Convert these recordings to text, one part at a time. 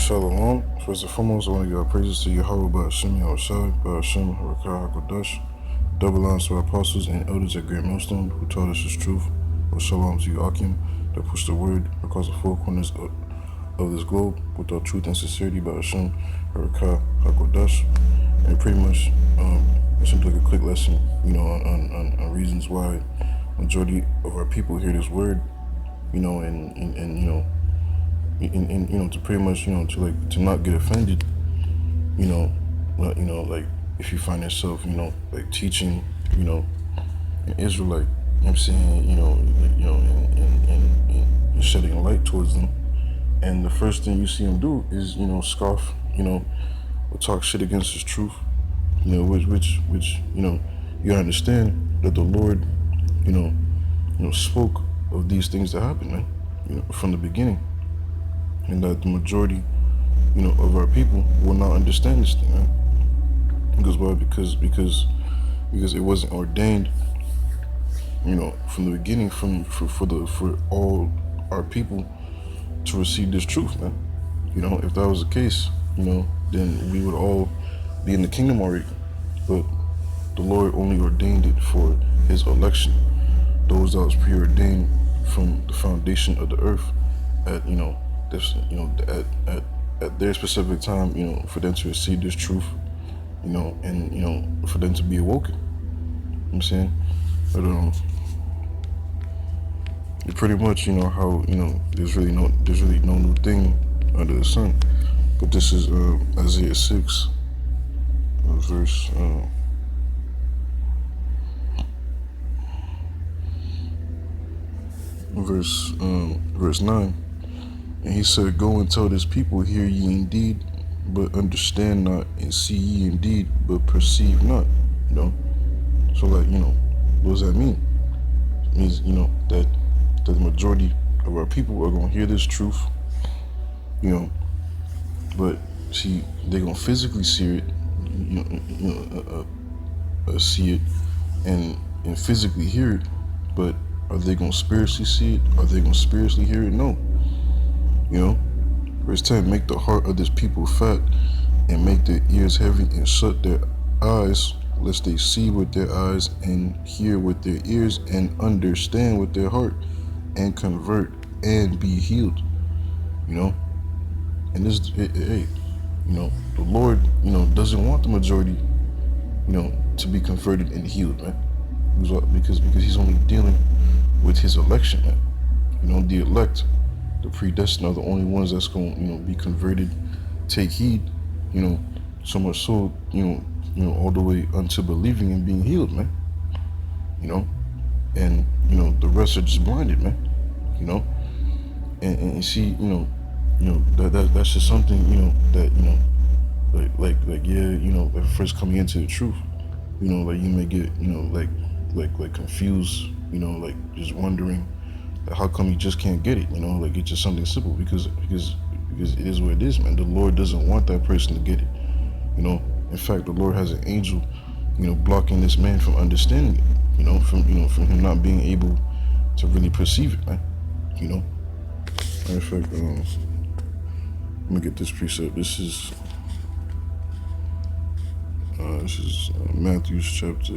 Shalom. First and foremost, I want to give our praises to Yahweh Ba'Shem Yahushai, Ba'Shem Harakah HaKodesh, double honors to our apostles and elders at Great Millstone who taught us his truth. Or shalom to you, Akim, that pushed the word across the four corners of this globe with our truth and sincerity, Ba'Shem Harakah HaKodesh. And pretty much, it's simply like a quick lesson, on reasons why majority of our people hear this word, and to pretty much, to not get offended, like if you find yourself, like teaching, an Israelite, I'm saying, and shedding light towards them, and the first thing you see them do is, scoff, or talk shit against his truth, which you understand that the Lord, spoke of these things that happen, man, from the beginning. And that the majority, of our people will not understand this thing, man. Because why? Because it wasn't ordained, from the beginning, for all our people to receive this truth, man. If that was the case, then we would all be in the kingdom already. But the Lord only ordained it for His election, those that was preordained from the foundation of the earth, at at their specific time, for them to receive this truth, and for them to be awoken. You know what I'm saying? But pretty much, how, there's really no new thing under the sun. But this is Isaiah 6, verse 9. And he said, "Go and tell this people, hear ye indeed, but understand not, and see ye indeed, but perceive not." So like, what does that mean? It means, that the majority of our people are gonna hear this truth, but see, they're gonna physically see it, see it and physically hear it, but are they gonna spiritually see it? Are they gonna spiritually hear it? No. Verse 10, "Make the heart of this people fat, and make their ears heavy, and shut their eyes, lest they see with their eyes, and hear with their ears, and understand with their heart, and convert, and be healed." And this, the Lord, doesn't want the majority, to be converted and healed, man. Because He's only dealing with His election, man. The elect, the predestined, are the only ones that's going to, be converted, take heed, so much so, all the way unto believing and being healed, man. And the rest are just blinded, man. And see, that's just something, that like first coming into the truth, like you may get, like confused, like just wondering how come you just can't get it, like it's just something simple, because it is what it is, man. The Lord doesn't want that person to get it, In fact, the Lord has an angel, blocking this man from understanding it, from him not being able to really perceive it, man. Matter of fact, let me get this precept. This is Matthew chapter,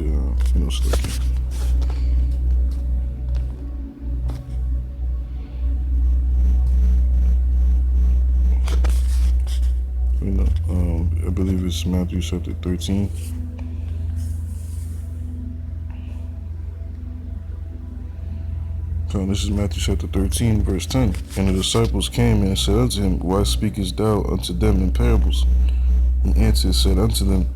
I believe it's Matthew chapter 13. So this is Matthew chapter 13, verse 10. "And the disciples came and said unto him, Why speakest thou unto them in parables? He answered, said unto them,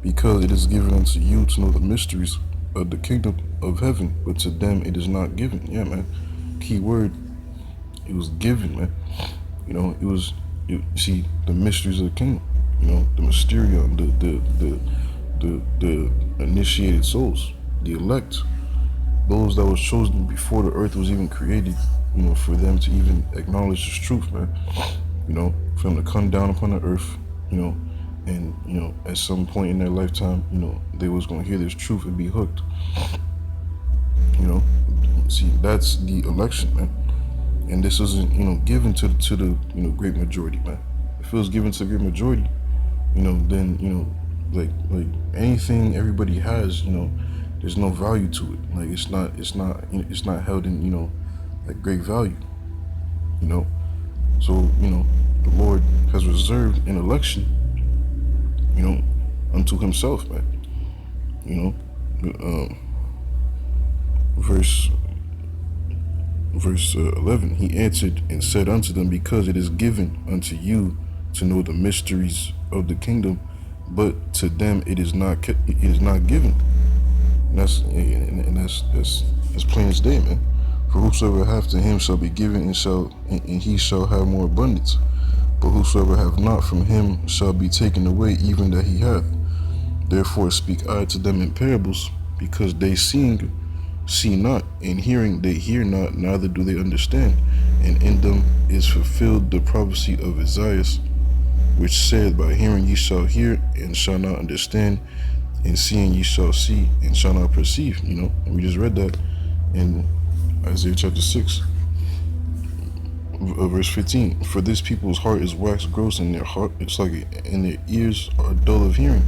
Because it is given unto you to know the mysteries of the kingdom of heaven, but to them it is not given." Yeah, man. Key word. It was given, man. See, the mysteries of the kingdom, the mysterion, the initiated souls, the elect, those that was chosen before the earth was even created, for them to even acknowledge this truth, man. For them to come down upon the earth, and at some point in their lifetime, they was gonna hear this truth and be hooked. See, that's the election, man. And this isn't, given to the great majority, man. if it was given to the great majority, then like anything everybody has, there's no value to it. Like it's not held in like great value. So the Lord has reserved an election, unto Himself, man. Verse 11, He answered and said unto them, because it is given unto you to know the mysteries of the kingdom, but to them it is not given. And that's plain as day, man. For whosoever hath, to him shall be given, and he shall have more abundance. But whosoever hath not, from him shall be taken away even that he hath. Therefore speak I to them in parables, because they seeing see not, and hearing they hear not, neither do they understand. And in them is fulfilled the prophecy of Isaiah, which said, by hearing ye shall hear, and shall not understand, and seeing ye shall see, and shall not perceive. And we just read that in Isaiah chapter 6, verse 15. For this people's heart is waxed gross, and their heart, and their ears are dull of hearing,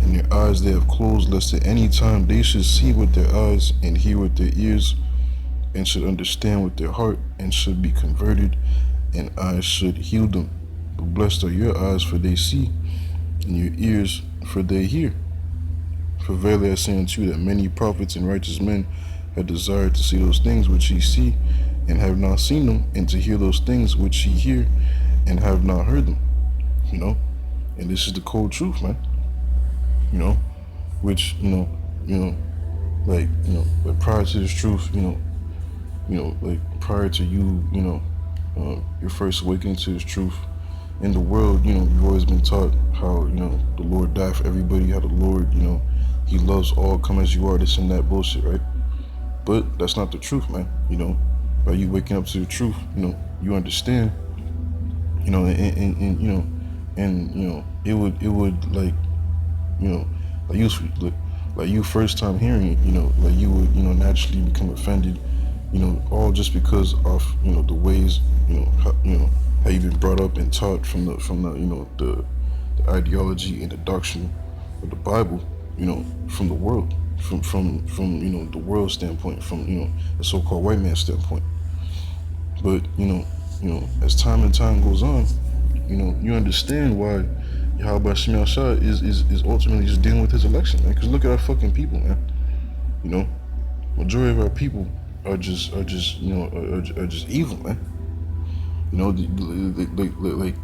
and their eyes they have closed, lest at any time they should see with their eyes, and hear with their ears, and should understand with their heart, and should be converted, and I should heal them. But blessed are your eyes, for they see, and your ears, for they hear. For verily I say unto you, that many prophets and righteous men have desired to see those things which ye see, and have not seen them, and to hear those things which ye hear, and have not heard them. And this is the cold truth, man. Which like prior to this truth, like prior to you, your first awakening to this truth in the world, you've always been taught how the Lord died for everybody, how the Lord, He loves all, come as you are, this and that bullshit, right? But that's not the truth, man. By you waking up to the truth, you understand, it would like you first time hearing it, like you would naturally become offended, all just because of the ways how you've been brought up and taught from the ideology and the doctrine of the Bible, from the world, from the world standpoint, from the so-called white man standpoint. But as time and time goes on, you understand why Yahweh Shem Yahshua is ultimately just dealing with His election, man. Because look at our fucking people, man. Majority of our people are just evil, man.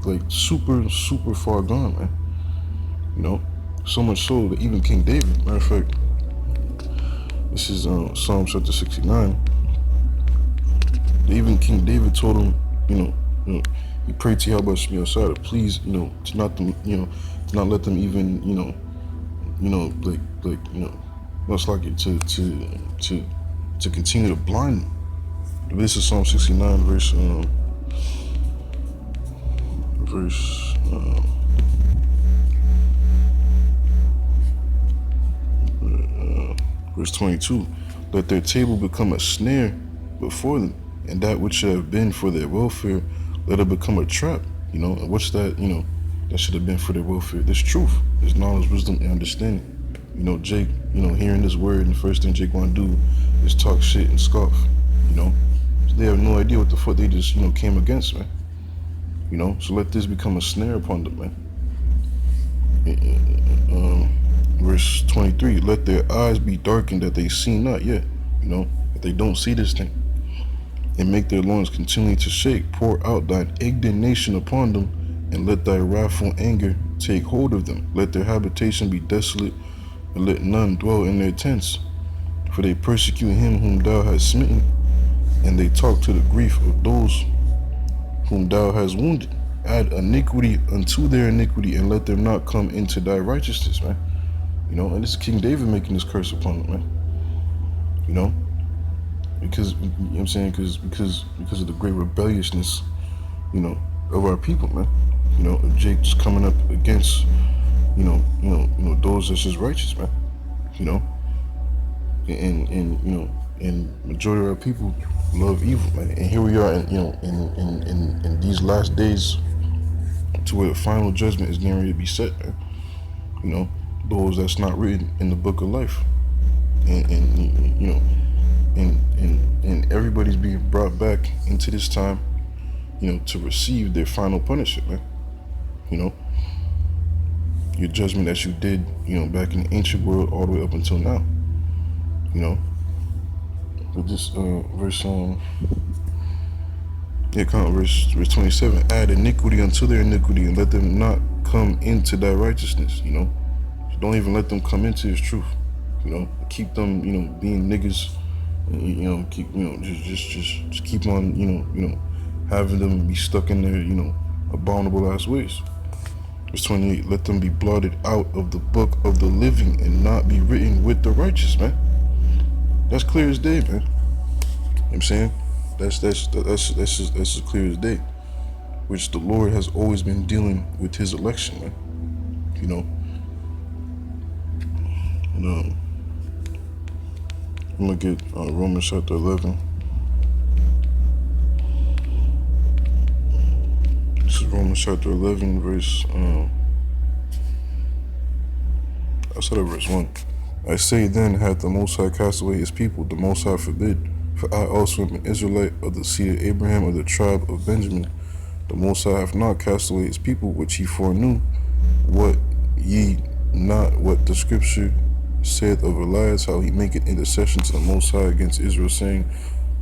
Like super far gone, man. So much so that even King David, matter of fact, this is Psalm chapter 69. Even King David told him, he prayed to Yahweh Shem Yahshua to please, to not let them even, most likely to continue to blind them. This is Psalm 69, verse 22. Let their table become a snare before them, and that which should have been for their welfare, let it become a trap. And what's that? That should have been for their welfare. This truth, this knowledge, wisdom, and understanding. Jake, hearing this word, and the first thing Jake want to do is talk shit and scoff. So they have no idea what the fuck they just came against, man. So let this become a snare upon them, man. Verse 23, let their eyes be darkened that they see not yet, that they don't see this thing, and make their loins continually to shake. Pour out thine indignation upon them, and let thy wrathful anger take hold of them. Let their habitation be desolate, and let none dwell in their tents. For they persecute him whom thou hast smitten, and they talk to the grief of those whom thou hast wounded. Add iniquity unto their iniquity, and let them not come into thy righteousness, man. And this is King David making this curse upon them, man. Because I'm saying, because of the great rebelliousness, of our people, man. Jake just coming up against, those that's just righteous, man. And majority of our people love evil, man. And here we are, in these last days to where the final judgment is getting ready to be set, man. You know, those that's not written in the book of life, and you know, and everybody's being brought back into this time, you know, to receive their final punishment, man. You know, your judgment that you did, you know, back in the ancient world all the way up until now. You know, but this verse verse 27, add iniquity unto their iniquity, and let them not come into thy righteousness. You know, don't even let them come into his truth. You know, keep them, you know, being niggas. You know, keep, you know, just keep on, you know, having them be stuck in their, you know, abominable ass ways. Verse 28, let them be blotted out of the book of the living and not be written with the righteous, man. That's clear as day, man. You know what I'm saying? That's as clear as day. Which the Lord has always been dealing with his election, man. You know. And I'm gonna get Romans chapter 11. This is Romans chapter 11, verse, I said verse 1. I say then, hath the Most High cast away his people? The Most High forbid. For I also am an Israelite of the seed of Abraham, of the tribe of Benjamin. The Most High hath not cast away his people, which he foreknew. What ye not what the scripture saith of Elias, how he maketh intercession to the Most High against Israel, saying,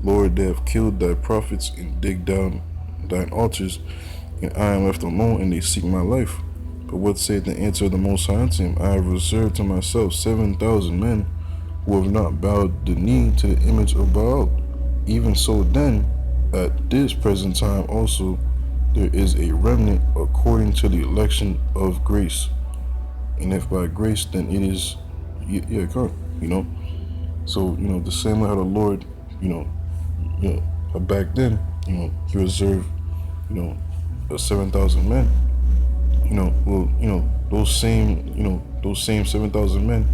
Lord, they have killed thy prophets and digged down thine altars, and I am left alone, and they seek my life. But what saith the answer of the Most High unto him? I have reserved to myself 7,000 men who have not bowed the knee to the image of Baal. Even so then, at this present time also, there is a remnant according to the election of grace. And if by grace, then it is, come, you know. So, you know, the same way how the Lord, you know, back then, you know, he reserved, you know, 7,000 men. You know, well, you know, those same 7,000 men,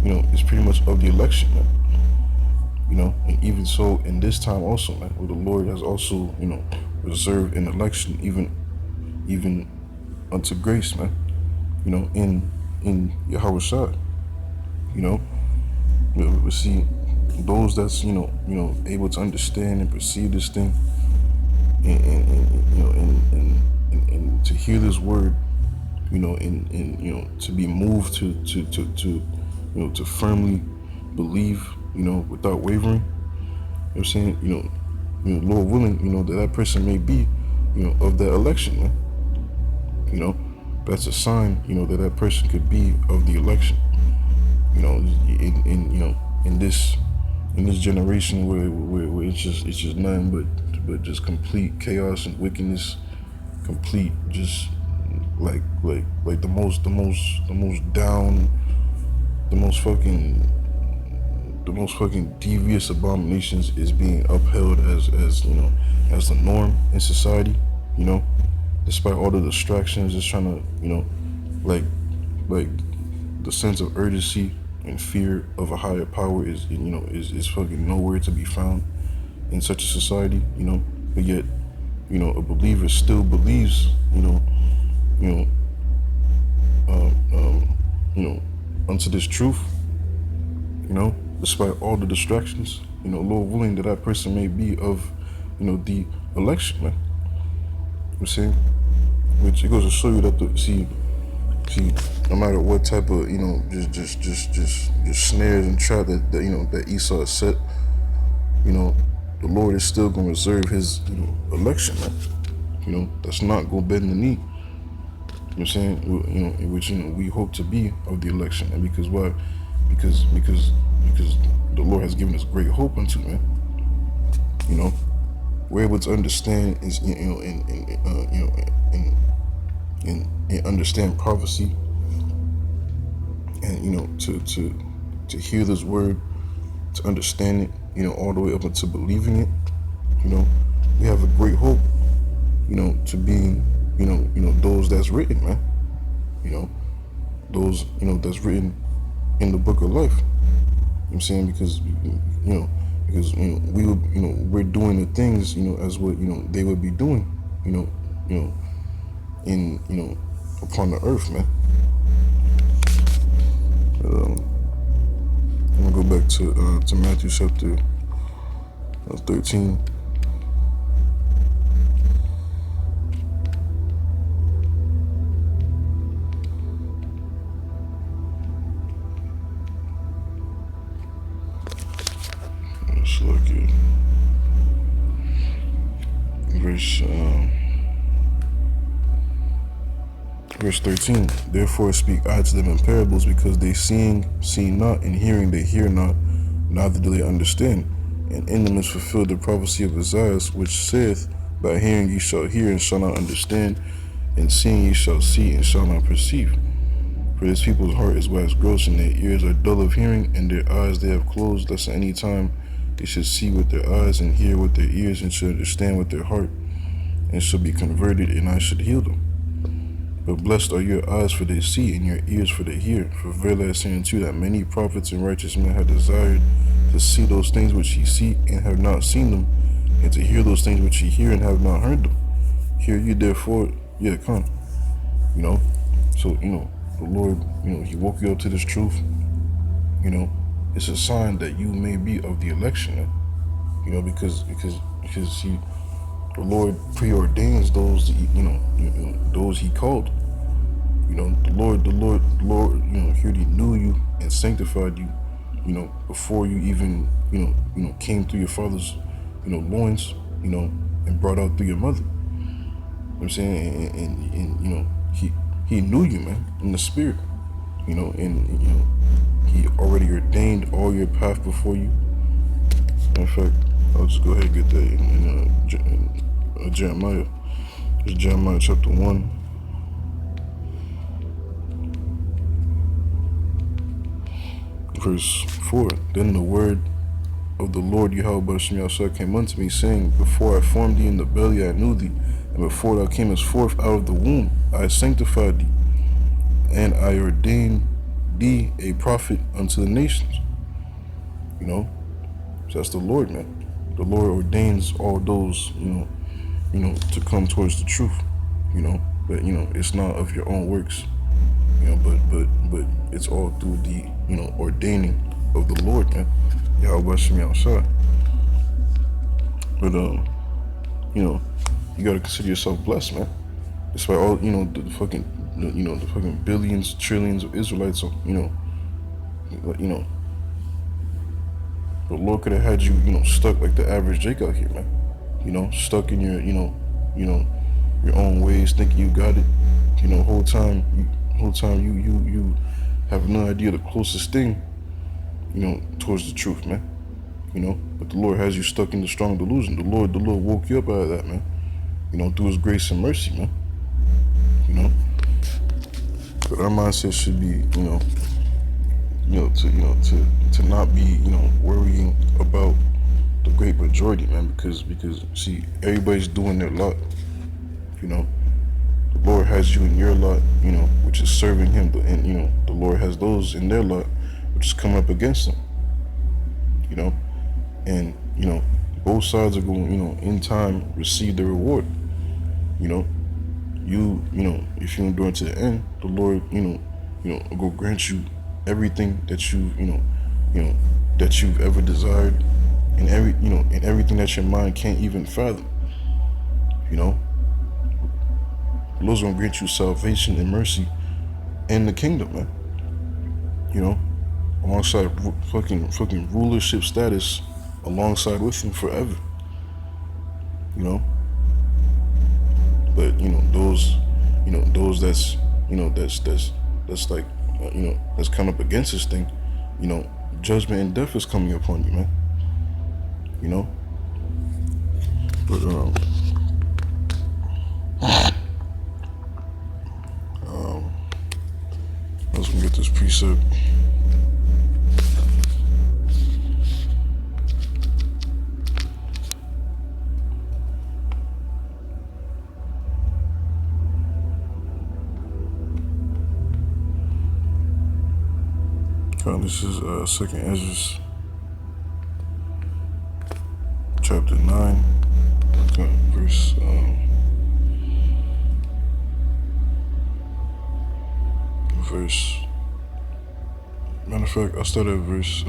you know, is pretty much of the election, man. You know, and even so in this time also, man, where the Lord has also, you know, reserved an election, even unto grace, man. You know, in Yahushua. You know, we see those that's, you know, able to understand and perceive this thing, and you know, and to hear this word, you know, and you know, to be moved to you know, to firmly believe, you know, without wavering. You know what I'm saying? You know, Lord willing, you know, that person may be, you know, of that election, man. You know, that's a sign, you know, that person could be of the election. You know, in you know, in this generation where it's just nothing but just complete chaos and wickedness, complete just like the most down, the most fucking devious abominations is being upheld as you know, as the norm in society. You know, despite all the distractions, just trying to, you know, like the sense of urgency and fear of a higher power is, you know, is fucking nowhere to be found in such a society. You know, but yet, you know, a believer still believes, you know, unto this truth, you know, despite all the distractions, you know, Lord willing that person may be of, you know, the election, man. You know what I'm saying? Which it goes to show you that see, no matter what type of, you know, just snares and trap that you know, that Esau has set, you know, the Lord is still gonna reserve his, you know, election, man. You know, that's not gonna bend the knee. You know what I'm saying? You know, in which, you know, we hope to be of the election. And because why? Because the Lord has given us great hope unto, man. You know, we're able to understand is, you know, and understand prophecy, and, you know, to hear this word, to understand it, you know, all the way up into believing it. You know, we have a great hope, you know, to being, you know, those that's written, man. You know, those, you know, that's written in the book of life. You know what I'm saying? Because, you know, we would, you know, we're doing the things, you know, as what, you know, they would be doing, you know, in, upon the earth, man. I'm gonna go back to Matthew chapter 13. Let's look at verse 13. Therefore speak I to them in parables, because they see not, and hearing they hear not, neither do they understand. And in them is fulfilled the prophecy of Isaiah, which saith, by hearing ye shall hear and shall not understand, and seeing ye shall see and shall not perceive. For this people's heart is waxed gross, and their ears are dull of hearing, and their eyes they have closed, lest at any time they should see with their eyes, and hear with their ears, and should understand with their heart, and should be converted, and I should heal them. But blessed are your eyes, for they see, and your ears, for they hear. For verily I say unto you, that many prophets and righteous men have desired to see those things which ye see, and have not seen them, and to hear those things which ye hear, and have not heard them. Hear ye therefore, come. So, the Lord, he woke you up to this truth. It's a sign that you may be of the election, because the Lord preordains those, those he called. The Lord, he already knew you and sanctified you, before you even, came through your father's, loins, and brought out through your mother. You know what I'm saying? And he knew you, man, in the spirit, and he already ordained all your path before you. In fact, I'll just go ahead and get that in Jeremiah. It's Jeremiah chapter 1. Verse 4. Then the word of the Lord Yahweh B'Shem Yahshua came unto me, saying, before I formed thee in the belly I knew thee, and before thou camest forth out of the womb I sanctified thee, and I ordained thee a prophet unto the nations. So that's the Lord, man. The Lord ordains all those, to come towards the truth, but it's not of your own works, but it's all through the, ordaining of the Lord, man. Yahweh B'Shem Yahshua. But you gotta consider yourself blessed, man. Despite all, the fucking billions, trillions of Israelites, the Lord could have had you, stuck like the average Jake out here, man. Stuck in your, your own ways, thinking you got it. Whole time you have no idea the closest thing, towards the truth, man. But the Lord has you stuck in the strong delusion. The Lord woke you up out of that, man. Through His grace and mercy, man. But our mindset should be, to not be, worrying about the great majority, man, because see, everybody's doing their lot. The Lord has you in your lot, which is serving Him, and the Lord has those in their lot, which is coming up against Him. And both sides are going, in time receive their reward. If you endure to the end, the Lord, will grant you everything that you, that you've ever desired, and and everything that your mind can't even fathom. The Lord's gonna grant you salvation and mercy and the kingdom, man. Alongside fucking rulership status, alongside with Him forever. But those that's that's like that's come up against this thing, judgment and death is coming upon you, man. But let's get this precept. This is Second Ezra, chapter 9, verse verse. Matter of fact, I start at verse.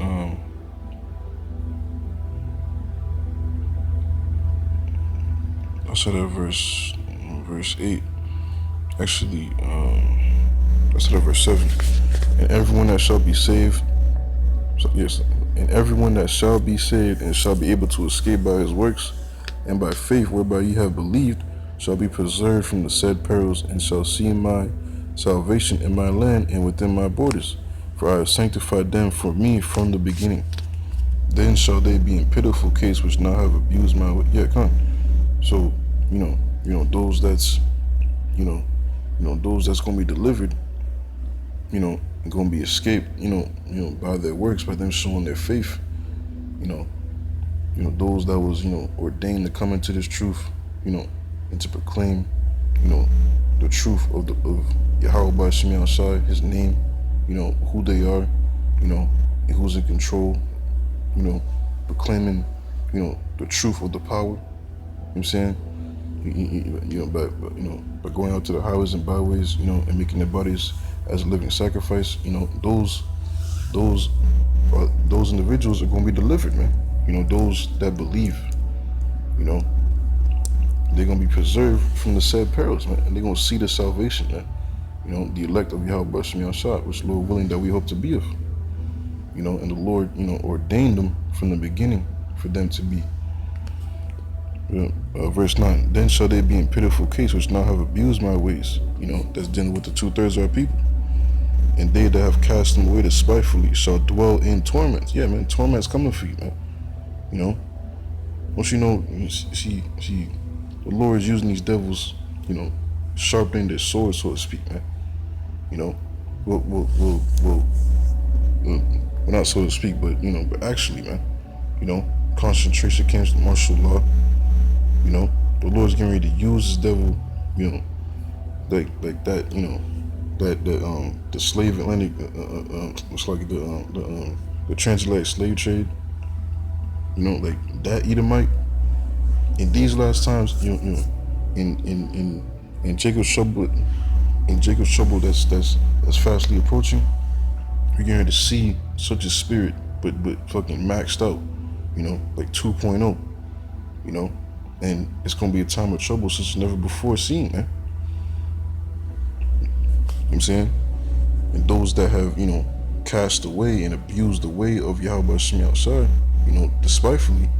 I start at verse 8. Actually, I start at verse 7. And everyone that shall be saved. So, yes, and everyone that shall be saved and shall be able to escape by his works and by faith whereby ye have believed shall be preserved from the said perils and shall see my salvation in my land and within my borders. For I have sanctified them for me from the beginning. Then shall they be in pitiful case which now have abused my way. Yeah, come. So, those that's, those that's going to be delivered, going to be escaped, by their works, by them showing their faith, those that was, ordained to come into this truth, and to proclaim, the truth of Yahweh B'Shem Yahshai, his name, who they are, and who's in control, proclaiming, the truth of the power, you know what I'm saying? By going out to the highways and byways, and making their bodies as a living sacrifice, those individuals are going to be delivered, man. Those that believe, they're going to be preserved from the said perils, man, and they're going to see the salvation, man. The elect of Yahweh B'Shem Yahshai, which Lord willing that we hope to be of, and the Lord, ordained them from the beginning for them to be. Verse 9, then shall they be in pitiful case which now have abused my ways, that's dealing with the 2/3 of our people. And they that have cast them away despitefully shall dwell in torments. Yeah, man, torment's coming for you, man. Once see, the Lord is using these devils, sharpening their swords, so to speak, man. Well, not so to speak, but, but actually, man, concentration camps, martial law, the Lord's getting ready to use this devil, like that, the slave Atlantic, it's like the transatlantic slave trade, like that Edomite. In these last times, in Jacob's trouble, that's fastly approaching, you're getting to see such a spirit, but fucking maxed out, like 2.0, and it's gonna be a time of trouble such as never before seen, man. You know what I'm saying? And those that have, cast away and abused the way of Yahweh B'Shem Yahshai, despitefully,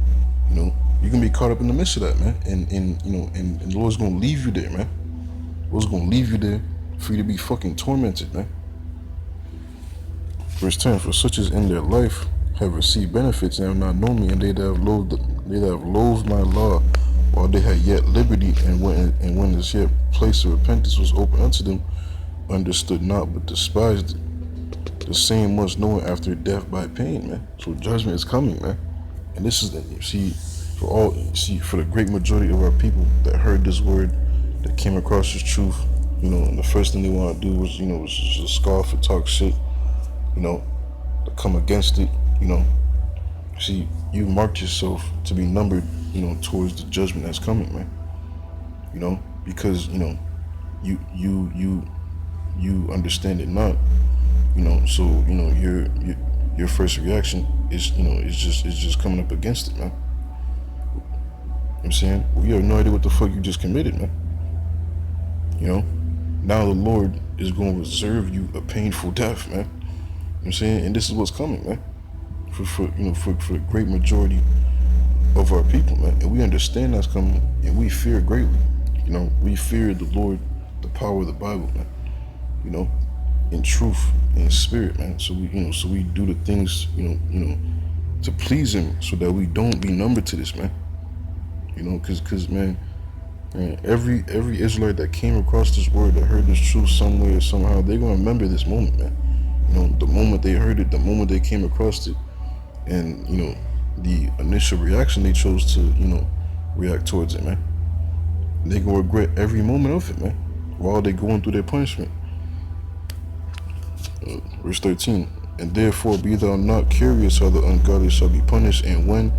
you're gonna be caught up in the midst of that, man. And the Lord's gonna leave you there, man. The Lord's gonna leave you there for you to be fucking tormented, man. Verse 10, for such as in their life have received benefits and have not known me, and they that have loathed my law while they had yet liberty, and when this yet place of repentance was open unto them, understood not but despised it. The same must know it after death by pain, man. So judgment is coming, man. And this is, for the great majority of our people that heard this word, that came across this truth, and the first thing they want to do was just scoff and talk shit, to come against it, you marked yourself to be numbered, towards the judgment that's coming, man. Because, you understand it not, so, your first reaction is just coming up against it, man. You know what I'm saying? Well, you have no idea what the fuck you just committed, man. Now the Lord is going to reserve you a painful death, man. You know what I'm saying? And this is what's coming, man. For the great majority of our people, man. And we understand that's coming, and we fear greatly. We fear the Lord, the power of the Bible, man. In truth, in spirit, man. So we do the things, to please Him, so that we don't be numbered to this, man. Because man, every Israelite that came across this word, that heard this truth somewhere or somehow, they're gonna remember this moment, man. The moment they heard it, the moment they came across it, and the initial reaction they chose to, react towards it, man. They gonna regret every moment of it, man, while they going through their punishment. Verse 13, and therefore be thou not curious how the ungodly shall be punished, and when,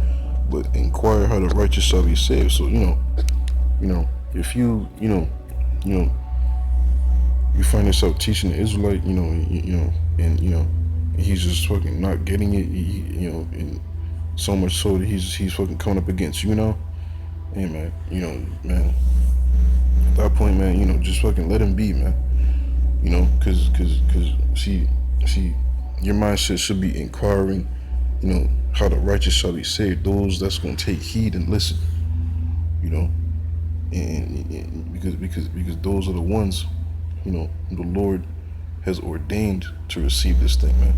but inquire how the righteous shall be saved. So if you you find yourself teaching the Israelite, and he's just fucking not getting it, and so much so that he's fucking coming up against hey man, man, at that point, man, just fucking let him be, man, cause see, your mindset should be inquiring, how the righteous shall be saved, those that's gonna take heed and listen, you know, and because those are the ones, the Lord has ordained to receive this thing, man,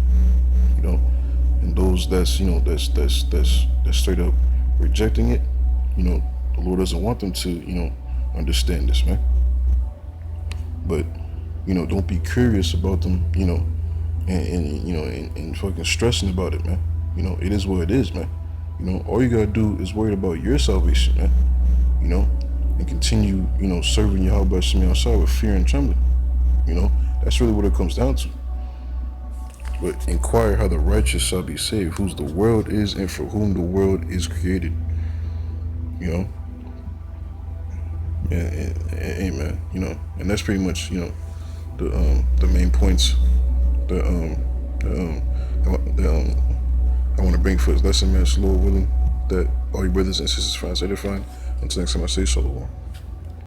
and those that's straight up rejecting it, the Lord doesn't want them to, understand this, man. But, don't be curious about them, and fucking stressing about it, man. It is what it is, man. All you gotta do is worry about your salvation, man. And continue, serving Yahweh Shemi outside with fear and trembling. That's really what it comes down to. But inquire how the righteous shall be saved, whose the world is and for whom the world is created. Amen. And that's pretty much, the main points that I want to bring for this lesson, man. It's Lord willing that all your brothers and sisters find edifying. Until next time, I say shalom.